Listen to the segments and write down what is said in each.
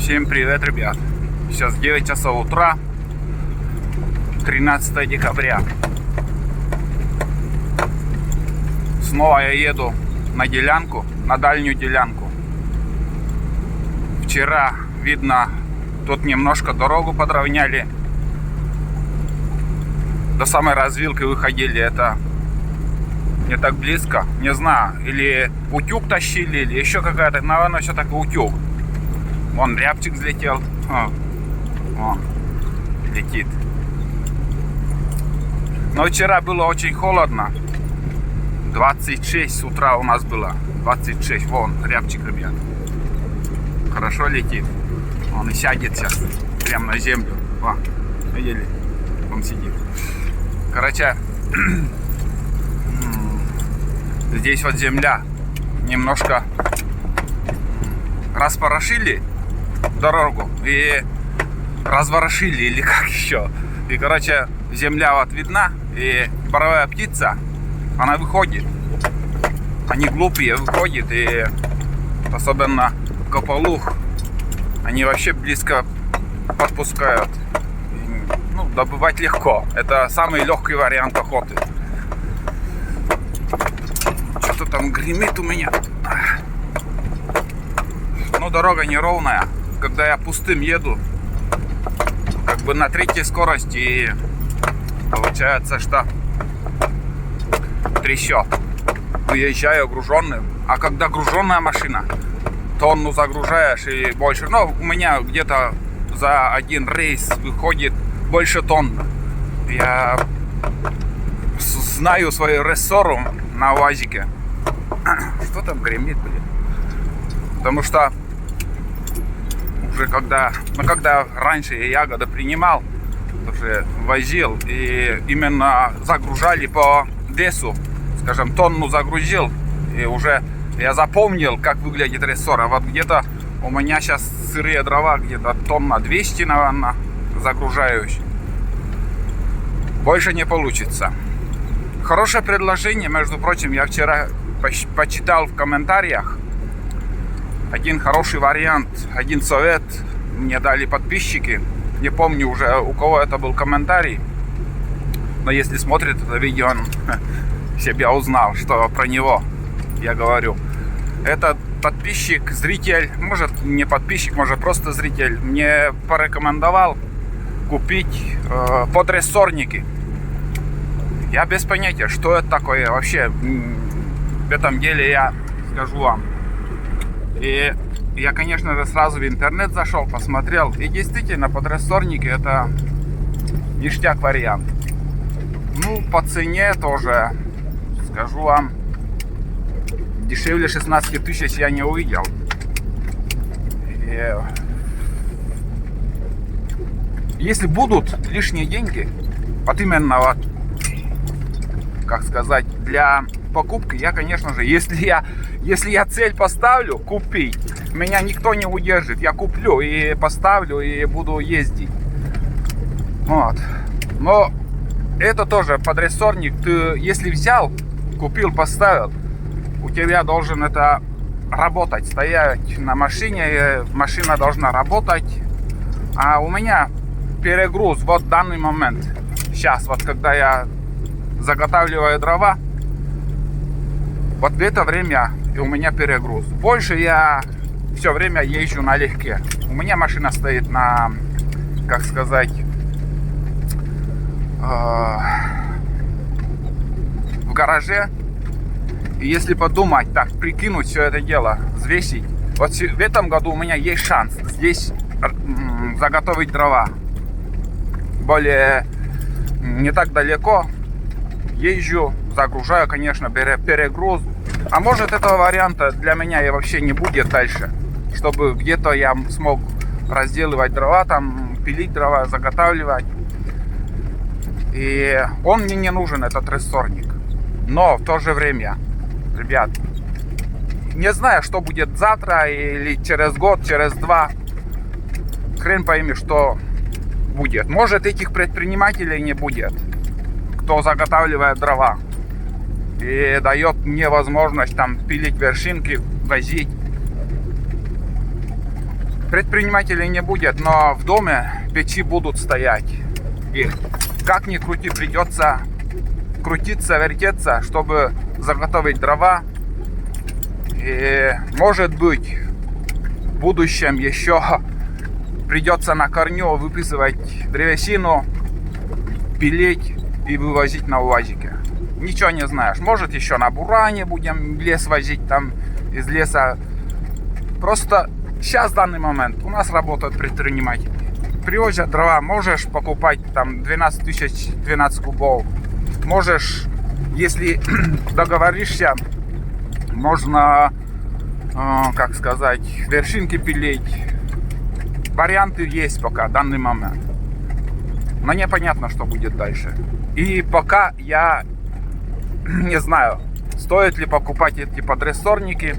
Всем привет, ребят! Сейчас 9 часов утра, 13 декабря. Снова я еду на делянку, на дальнюю делянку. Вчера, видно, тут немножко дорогу подровняли. До самой развилки выходили, это не так близко. Не знаю, или утюг тащили, или еще какая-то, наверное, все-таки утюг. Вон рябчик взлетел. Вон, летит. Но вчера было очень холодно. 26 с утра у нас было. 26. Вон, рябчик, ребят. Хорошо летит. Он и сядет сейчас. Прямо на землю. Вон, видели? Он сидит. Короче, здесь вот земля немножко распорошили дорогу и разворошили, или как еще. И, короче, земля вот видна, и боровая птица, она выходит. Они глупые, выходят, и особенно кополух, они вообще близко подпускают. Ну, добывать легко. Это самый легкий вариант охоты. Что-то там гремит у меня. Ну, дорога неровная. Когда я пустым еду, как бы на третьей скорости, и получается, что трещет. Выезжаю груженным. А когда груженная машина, тонну загружаешь и больше. Ну, у меня где-то за один рейс выходит больше тонн. Я знаю свою рессору на УАЗике. Что там гремит, блин? Потому что уже когда раньше я ягоды принимал, уже возил, и именно загружали по весу, скажем, тонну загрузил, и уже я запомнил, как выглядит рессора. Вот где-то у меня сейчас сырые дрова, где-то тонна 200, наверное, загружаюсь. Больше не получится. Хорошее предложение, между прочим, я вчера почитал в комментариях. Один хороший вариант, один совет мне дали подписчики. Не помню уже, у кого это был комментарий. Но если смотрит это видео, он себя узнал, что про него я говорю. Этот подписчик, зритель, может не подписчик, может просто зритель, мне порекомендовал купить подрессорники. Я без понятия, что это такое вообще. В этом деле я скажу вам. И я, конечно же, сразу в интернет зашел, посмотрел. И действительно, подрессорники — это ништяк вариант. Ну, по цене тоже, скажу вам, дешевле 16 тысяч я не увидел. И если будут лишние деньги, вот именно вот, как сказать, для покупки, я, конечно же, если я цель поставлю купить, меня никто не удержит. Я куплю и поставлю, и буду ездить. Вот. Но это тоже подрессорник. Ты, если взял, купил, поставил, у тебя должен это работать, стоять на машине, машина должна работать. А у меня перегруз вот в данный момент. Сейчас, вот когда я заготавливаю дрова, вот в это время у меня перегруз. Больше я все время езжу налегке. У меня машина стоит на, как сказать, в гараже. И если подумать, так, прикинуть все это дело, взвесить, вот в этом году у меня есть шанс здесь заготовить дрова. Более не так далеко езжу, загружаю, конечно, перегруз. А может, этого варианта для меня и вообще не будет дальше, чтобы где-то я смог разделывать дрова, там пилить дрова, заготавливать. И он мне не нужен, этот рессорник. Но в то же время, ребят, не знаю, что будет завтра или через год, через два. Хрен пойми, что будет. Может, этих предпринимателей не будет, кто заготавливает дрова и дает мне возможность там пилить вершинки, возить. предпринимателей не будет, но в доме печи будут стоять. И как ни крути, придется крутиться, вертеться, чтобы заготовить дрова. И может быть в будущем еще придется на корню выписывать древесину, пилить и вывозить на УАЗике. Ничего не знаешь. Может еще на буране будем лес возить там из леса. Просто сейчас, в данный момент, у нас работают предприниматели. Привозят дрова, можешь покупать там 12 тысяч, 12 кубов. Можешь, если договоришься, можно, как сказать, вершинки пилить. Варианты есть пока, в данный момент. Но непонятно, что будет дальше. И пока я не знаю, стоит ли покупать эти подрессорники.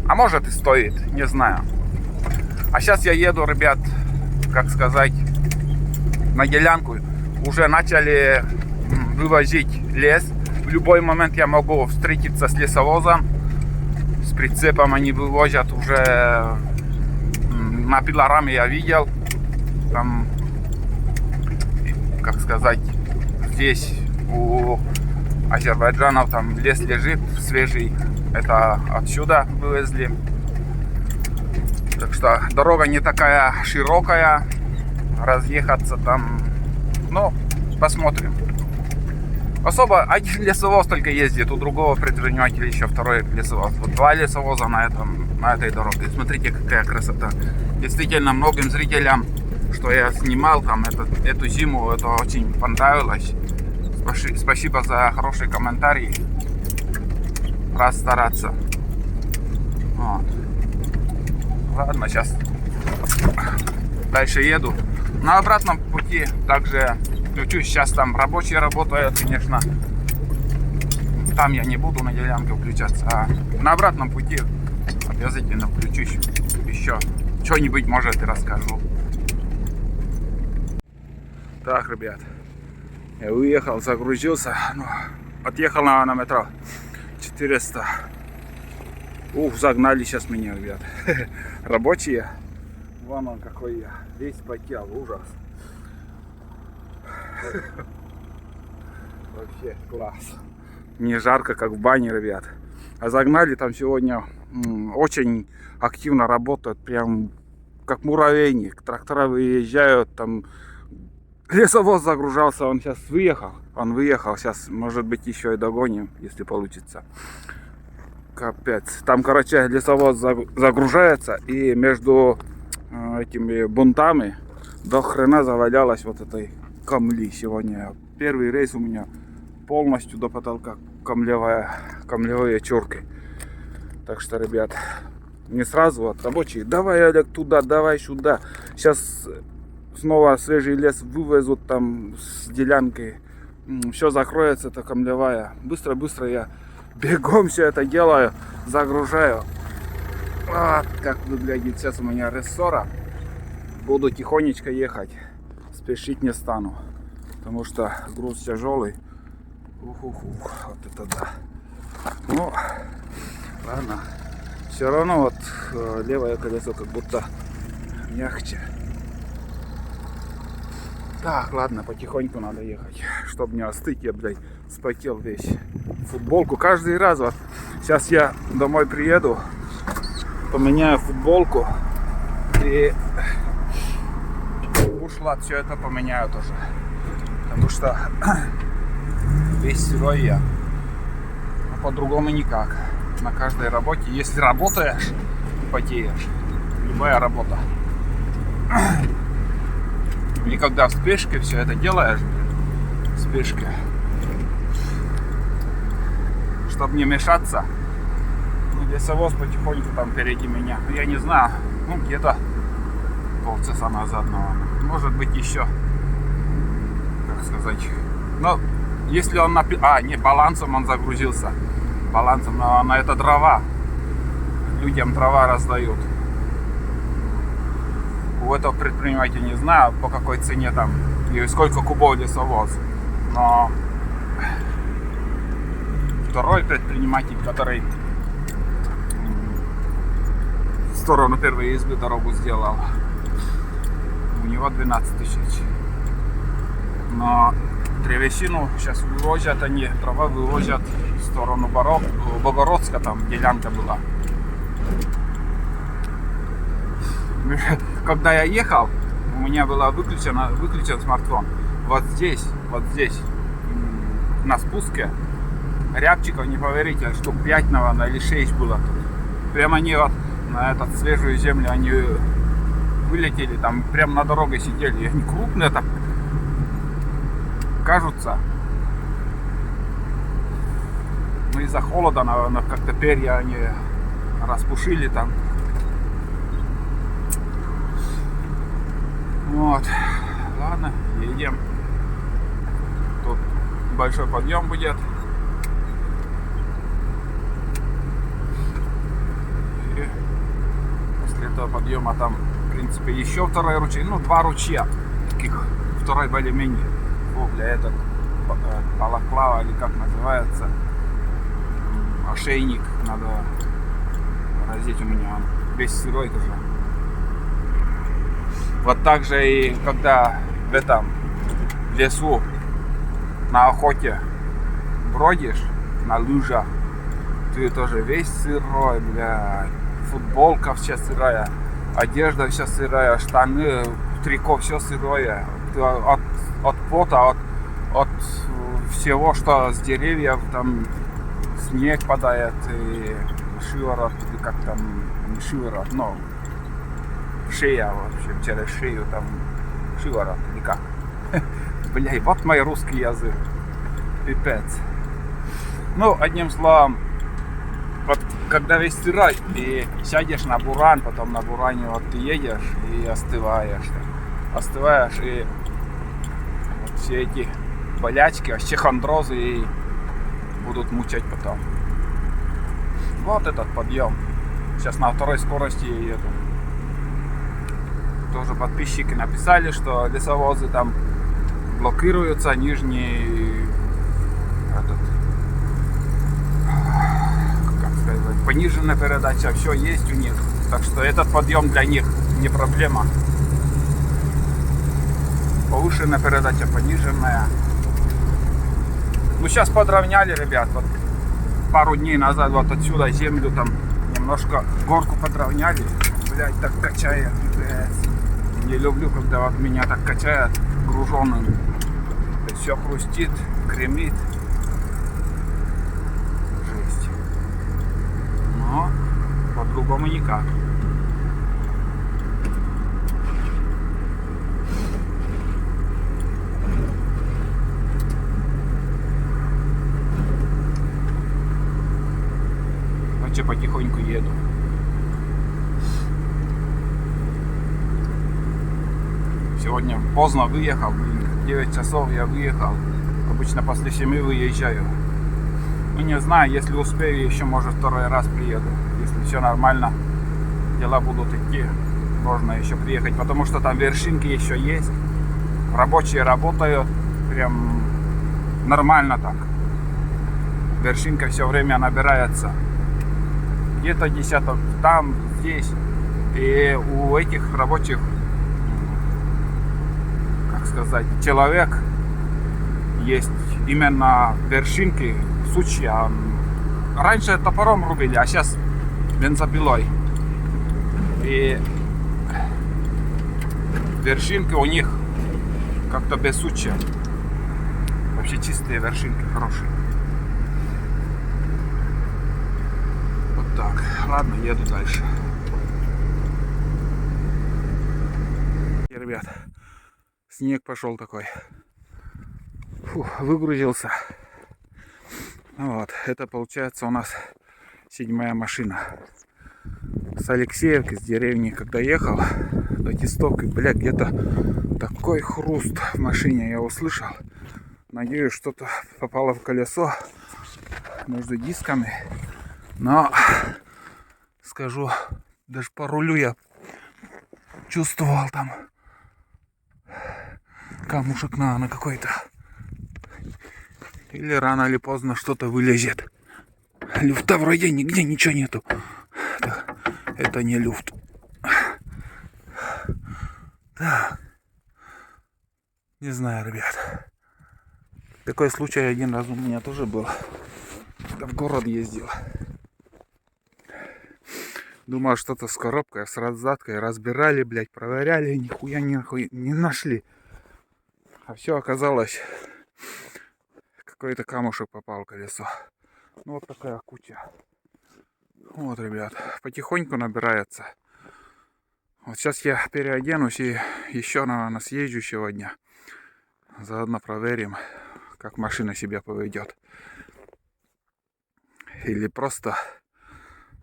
А может и стоит, не знаю. А сейчас я еду, ребят, как сказать, на делянку. Уже начали вывозить лес. В любой момент я могу встретиться с лесовозом. С прицепом они вывозят уже. На пилораме я видел. Там, как сказать, здесь у азербайджанов там лес лежит свежий. Это отсюда вывезли. Так что дорога не такая широкая. Разъехаться там, ну, посмотрим. Особо один лесовоз только ездит, у другого предпринимателя еще второй лесовоз. Вот 2 лесовоза на этой дороге. Смотрите, какая красота. Действительно, многим зрителям, что я снимал там эту зиму, это очень понравилось. Спасибо за хорошие комментарии. Раз стараться. Вот. Ладно, сейчас дальше еду. На обратном пути также включусь. Сейчас там рабочие работают, конечно. Там я не буду на делянке включаться. А на обратном пути обязательно включусь. Еще что-нибудь, может, и расскажу. Так, ребят. Я уехал, загрузился. Ну, отъехал на метро 400. Ух, загнали сейчас меня, ребят. Рабочие. Вон он какой я. Весь потел, ужас. Вообще класс. Не жарко, как в бане, ребят. А загнали там сегодня очень активно работают. Прям как муравейник. Трактора выезжают, там лесовоз загружался, он сейчас выехал. Он выехал, сейчас, может быть, еще и догоним, если получится. Капец. Там, короче, лесовоз загружается, и между этими бунтами до хрена завалялась вот этой камли сегодня. Первый рейс у меня полностью до потолка камлевые чурки. Так что, ребят, не сразу вот рабочие. Давай, Олег, туда, давай сюда. Сейчас снова свежий лес вывезут там с делянкой. Все закроется, это камлевая. Быстро я бегом все это делаю, загружаю. Вот как выглядит сейчас у меня рессора. Буду тихонечко ехать, спешить не стану, потому что груз тяжелый. Ух, вот это да. Ну, ладно. Все равно вот левое колесо как будто мягче. Так, ладно, потихоньку надо ехать, чтобы не остыть. Я, блядь, спотел весь. Футболку каждый раз. Вот сейчас я домой приеду, поменяю футболку и ушлат все это поменяю тоже. Потому что весь сырой я. А по-другому никак. На каждой работе, если работаешь, потеешь. Любая работа. И когда в спешке все это делаешь, в спешке, чтобы не мешаться, лесовоз потихоньку там впереди меня. Я не знаю, ну где-то полчаса назад, наверное. Может быть еще, как сказать. Но если он не, балансом он загрузился. Балансом на это дрова. Людям дрова раздают. У этого предпринимателя не знаю, по какой цене там и сколько кубов лесовоз. Но второй предприниматель, который сторону первой избы дорогу сделал. У него 12 тысяч. Но древесину сейчас вывозят они, трава вывозят в сторону Богородска, там делянка была. Когда я ехал, у меня был выключен смартфон. Вот здесь на спуске рябчиков, не поверите, штук 5, наверное, или 6 было тут. Прямо они вот на эту свежую землю они вылетели, там прямо на дороге сидели. Они крупные так кажутся. Ну из-за холода, наверное, как-то перья они распушили там. Вот. Ладно, едем. Тут большой подъем будет. И после этого подъема там, в принципе, еще второй ручей. Ну, 2 ручья. Таких, второй более-менее. Для этого балаклава, или как называется, ошейник надо разить, у меня он весь сырой тоже. Вот так же и когда в этом лесу на охоте бродишь на лыжах, ты тоже весь сырой, блядь. Футболка вся сырая, одежда вся сырая, штаны, трико все сырое. От пота, от всего, что с деревьев, там снег падает, и шиворот, или как там, не шиворот, но шея вообще, через шею там шиворот, или как. Бля, вот мой русский язык, пипец. Ну, одним словом, вот когда весь сырой, и сядешь на буран, потом на буране вот ты едешь и остываешь, и вот все эти болячки, остеохондрозы и будут мучать потом. Вот этот подъем. Сейчас на второй скорости я еду. Тоже подписчики написали, что лесовозы там блокируются, нижний этот, как сказать, пониженная передача, все есть у них. Так что этот подъем для них не проблема. Повышенная передача, пониженная. Ну сейчас подровняли, ребят. Вот пару дней назад вот отсюда землю там немножко горку подровняли. Блять, так качает, блядь. Не люблю, когда вот меня так качает груженым. Все хрустит, гремит. Жесть. Но по-другому никак. Потихоньку еду. Сегодня поздно выехал, 9 часов я выехал. Обычно после 7 выезжаю. Ну не знаю, если успею, еще может второй раз приеду. Если все нормально, дела будут идти, можно еще приехать, потому что там вершинки еще есть. Рабочие работают прям нормально так. Вершинка все время набирается. Где-то десяток там, здесь. И у этих рабочих, как сказать, человек есть именно вершинки, сучья. Раньше топором рубили, а сейчас бензопилой. И вершинки у них как-то без сучья. Вообще чистые вершинки, хорошие. Так, ладно, еду дальше. И, ребят, снег пошел такой. Фух, выгрузился. Вот, это получается у нас 7-я машина. С Алексеевки, с деревни, когда ехал до Тестовки, блядь, где-то такой хруст в машине я услышал. Надеюсь, что-то попало в колесо между дисками. Но, скажу, даже по рулю я чувствовал там камушек на какой-то. Или рано или поздно что-то вылезет. Люфта вроде нигде ничего нету. Так, Это не люфт. Так. Не знаю, ребят. Такой случай один раз у меня тоже был. Когда в город ездил. Думал, что-то с коробкой, с раздаткой. Разбирали, блядь, проверяли. Нихуя не нашли. А все оказалось... Какой-то камушек попал в колесо. Ну вот такая куча. Вот, ребят. Потихоньку набирается. Вот сейчас я переоденусь и еще, наверное, съезжу сегодня. Заодно проверим, как машина себя поведет. Или просто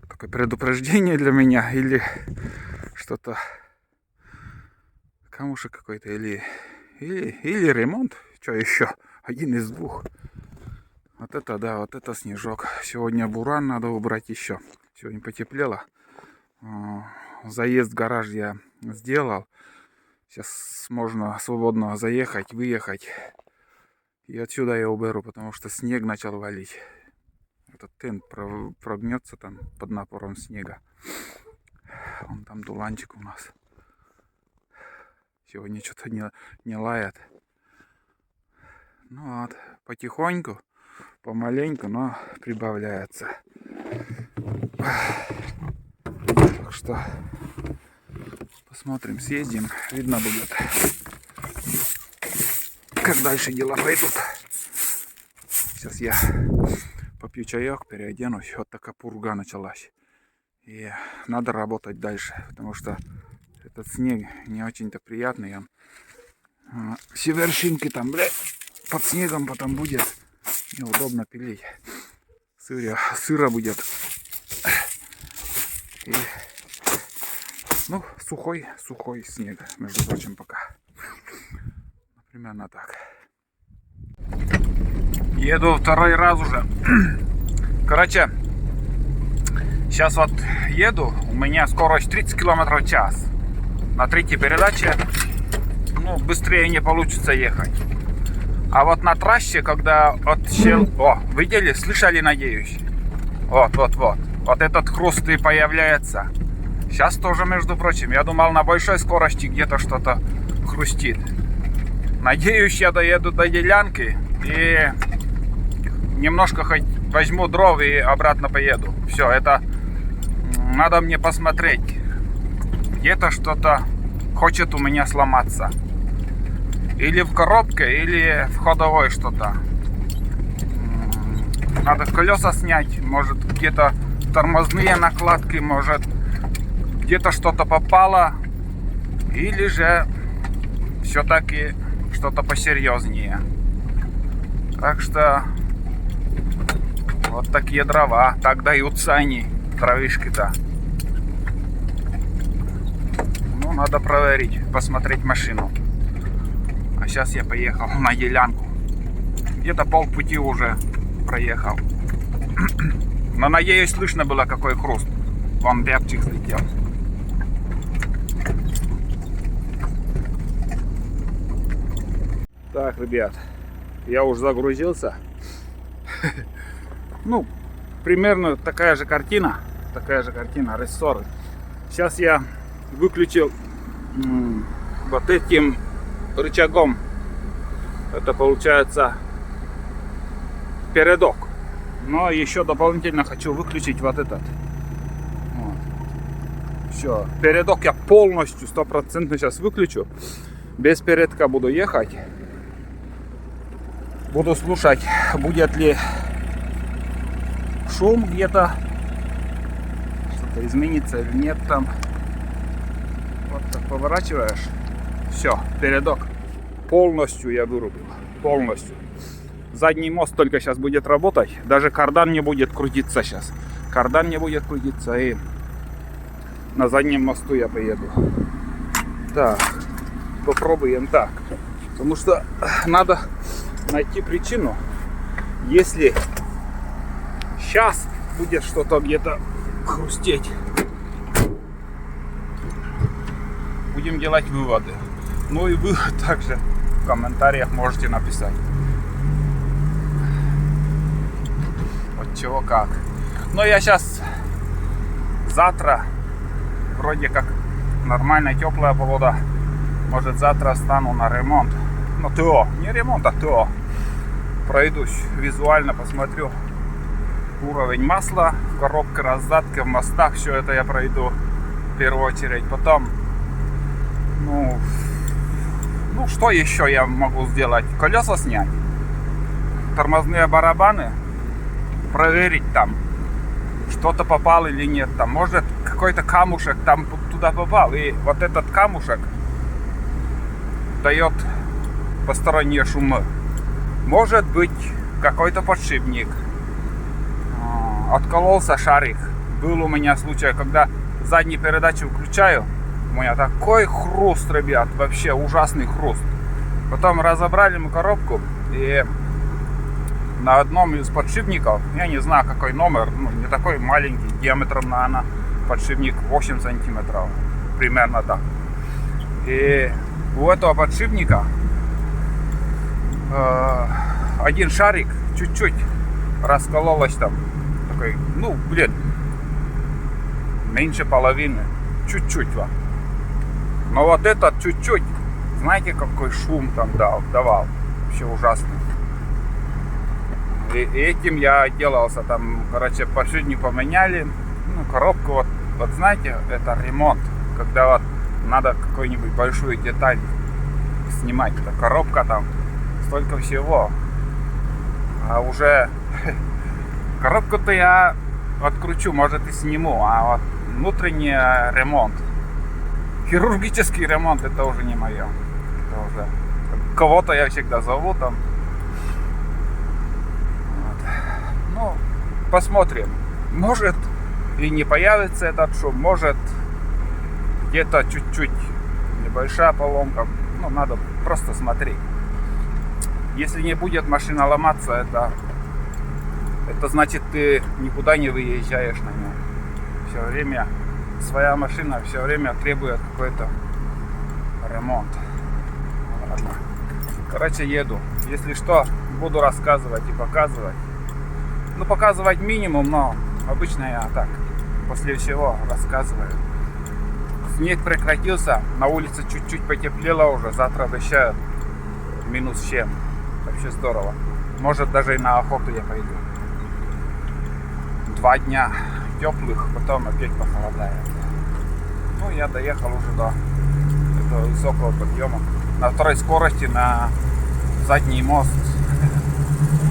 такое предупреждение для меня, или что-то, камушек какой-то, или ремонт, что еще, один из двух. Вот это, да, вот это снежок. Сегодня буран надо убрать еще. Сегодня потеплело. Заезд в гараж я сделал. Сейчас можно свободно заехать, выехать. И отсюда я уберу, потому что снег начал валить. Этот тент прогнется там под напором снега. Вон там дуланчик у нас. Сегодня что-то не лает. Ну вот, потихоньку, помаленьку, но прибавляется. Так что посмотрим, съездим, видно будет, как дальше дела пойдут. Сейчас я попью чаек, переоденусь. Вот такая пурга началась. И надо работать дальше, потому что этот снег не очень-то приятный. Все вершинки там, блядь, под снегом потом будет неудобно пилить. Сыро будет. И, ну, сухой снег, между прочим, пока. Примерно так. Еду второй раз уже. Короче, сейчас вот еду, у меня скорость 30 км в час. На третьей передаче, ну, быстрее не получится ехать. А вот на трассе, когда видели, слышали, надеюсь. Вот этот хруст и появляется. Сейчас тоже, между прочим, я думал, на большой скорости где-то что-то хрустит. Надеюсь, я доеду до делянки и немножко хоть возьму дров и обратно поеду. Все, это надо мне посмотреть. Где-то что-то хочет у меня сломаться. Или в коробке, или в ходовой что-то. Надо колеса снять. Может, где-то тормозные накладки, может, где-то что-то попало. Или же все-таки что-то посерьезнее. Так что вот такие дрова. Так даются они, травишки-то. Ну, надо проверить, посмотреть машину. А сейчас я поехал на делянку. Где-то полпути уже проехал. Но надеюсь, слышно было, какой хруст. Вон рябчик слетел. Так, ребят, я уже загрузился. Ну, примерно такая же картина, рессоры. Сейчас я выключил вот этим рычагом. Это получается передок. Но еще дополнительно хочу выключить вот этот. Вот. Все, передок я полностью 100% сейчас выключу. Без передка буду ехать. Буду слушать, будет ли шум где-то, что-то изменится или нет там. Вот так поворачиваешь. Все, передок полностью я вырубил. Полностью. Задний мост только сейчас будет работать. Даже кардан не будет крутиться сейчас. Кардан не будет крутиться. И на заднем мосту я поеду. Так, попробуем так. Потому что надо найти причину. Если сейчас будет что-то где-то хрустеть, будем делать выводы. Ну и вы также в комментариях можете написать, от чего как. Но я сейчас завтра вроде как нормальная теплая погода. Может завтра стану на ремонт. Ну ТО, не ремонт, а ТО. Пройдусь визуально, посмотрю уровень масла, коробка, раздатка, в мостах. Все это я пройду в первую очередь. Потом, ну что еще я могу сделать? Колеса снять, тормозные барабаны проверить там, что-то попал или нет. Там может какой-то камушек там туда попал, и вот этот камушек дает посторонние шумы. Может быть какой-то подшипник, откололся шарик. Был у меня случай, когда заднюю передачу включаю, у меня такой хруст, ребят, вообще ужасный хруст. Потом разобрали мы коробку, и на одном из подшипников, я не знаю какой номер, ну не такой маленький, диаметром, наверное, подшипник 8 сантиметров, примерно так. И у этого подшипника один шарик чуть-чуть раскололось там, такой, ну блин, меньше половины, чуть-чуть вот. Но вот этот чуть-чуть, знаете, какой шум там давал, вообще ужасный. И этим я отделался, там, короче, подшипник поменяли, ну, коробку, вот знаете, это ремонт, когда вот надо какую-нибудь большую деталь снимать, это коробка там, столько всего, а уже коробку-то я откручу, может и сниму, а вот внутренний ремонт, хирургический ремонт, это уже не мое, это уже кого-то я всегда зову там. Ну, посмотрим. Может и не появится этот шум, может где-то чуть-чуть небольшая поломка. Ну, надо просто смотреть. Если не будет машина ломаться, это значит, ты никуда не выезжаешь на ней. Все время своя машина все время требует какой-то ремонт. Ладно. Короче, еду. Если что, буду рассказывать и показывать. Ну, показывать минимум, но обычно я так, после всего рассказываю. Снег прекратился, на улице чуть-чуть потеплело уже, завтра обещают минус 7. Вообще здорово. Может, даже и на охоту я пойду. 2 дня теплых, потом опять похолодает. Ну, я доехал уже до этого высокого подъема. На второй скорости на задний мост.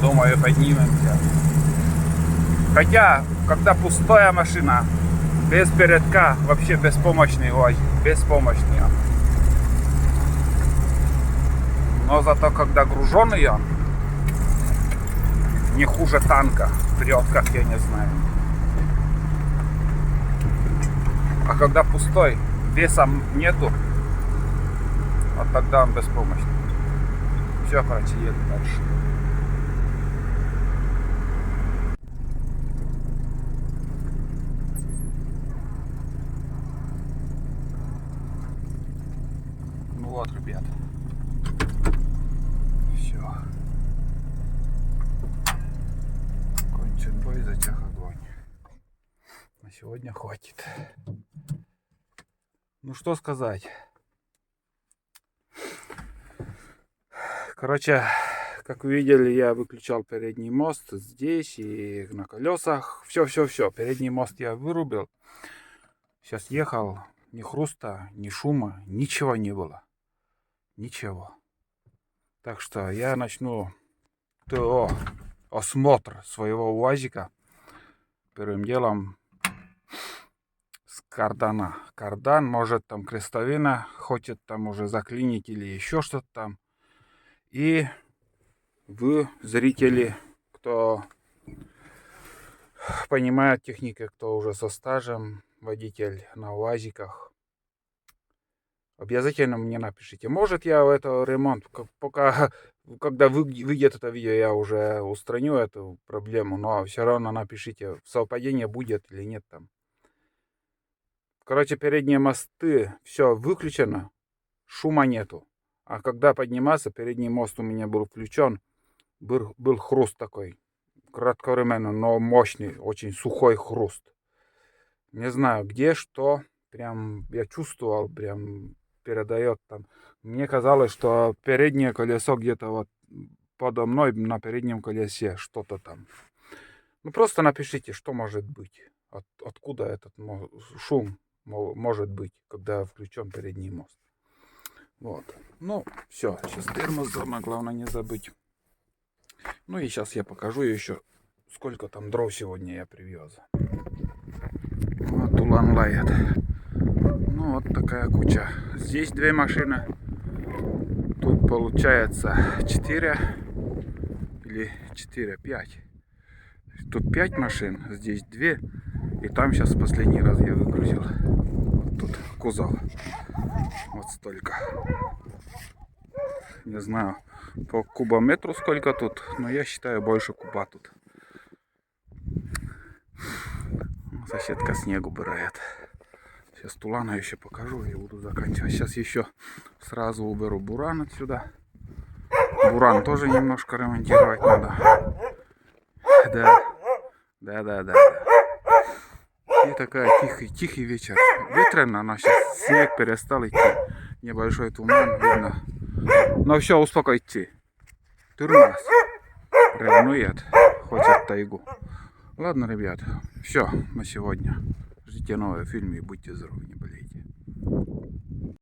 Думаю, поднимемся. Хотя, когда пустая машина, без передка, вообще беспомощный УАЗик, беспомощный. Но зато, когда груженый он, не хуже танка, прет, как я не знаю. А когда пустой, веса нету, вот тогда он беспомощный. Все, короче, еду дальше. Вот, ребят, все, кончен бой, затих огонь. На сегодня хватит. Ну что сказать. Короче, как вы видели, я выключал передний мост здесь и на колесах. Все. Передний мост я вырубил. Сейчас ехал, ни хруста, ни шума, ничего не было. Ничего. Так что я начну ТО, осмотр своего УАЗика. Первым делом с кардана. Кардан, может там крестовина, хочет там уже заклинить или еще что-то там. И вы, зрители, кто понимает технику, кто уже со стажем, водитель на УАЗиках, обязательно мне напишите. Может, я в это ремонт, пока, когда выйдет это видео, я уже устраню эту проблему, но все равно напишите, совпадение будет или нет там. Короче, передние мосты, все выключено, шума нету. А когда подниматься, передний мост у меня был включен, был хруст такой, кратковременно, но мощный, очень сухой хруст. Не знаю, где, что, Прям я чувствовал, прям передает там. Мне казалось, что переднее колесо где-то вот подо мной на переднем колесе что-то там. Ну просто напишите, что может быть. Откуда этот шум может быть, когда включен передний мост. Вот. Ну, все. Сейчас термос дома, главное не забыть. Ну и сейчас я покажу еще, сколько там дров сегодня я привез. Вот улан лает. Ну вот такая куча. Здесь 2 машины. Тут получается 4 или 4-5. Тут 5 машин, здесь 2. И там сейчас последний раз я выгрузил. Вот тут кузов. Вот столько. Не знаю по кубометру сколько тут, но я считаю больше куба тут. Соседка снег убирает. Сейчас Тулана еще покажу и буду заканчивать. Сейчас еще сразу уберу буран отсюда. Буран тоже немножко ремонтировать надо. Да. И такая тихий вечер. Ветрено, но сейчас снег перестал идти. Небольшой туман видно. Но все, успокойтесь. Тюрмас ревнует, хочет тайгу. Ладно, ребят, все на сегодня. Ждите новые фильмы и будьте здоровы.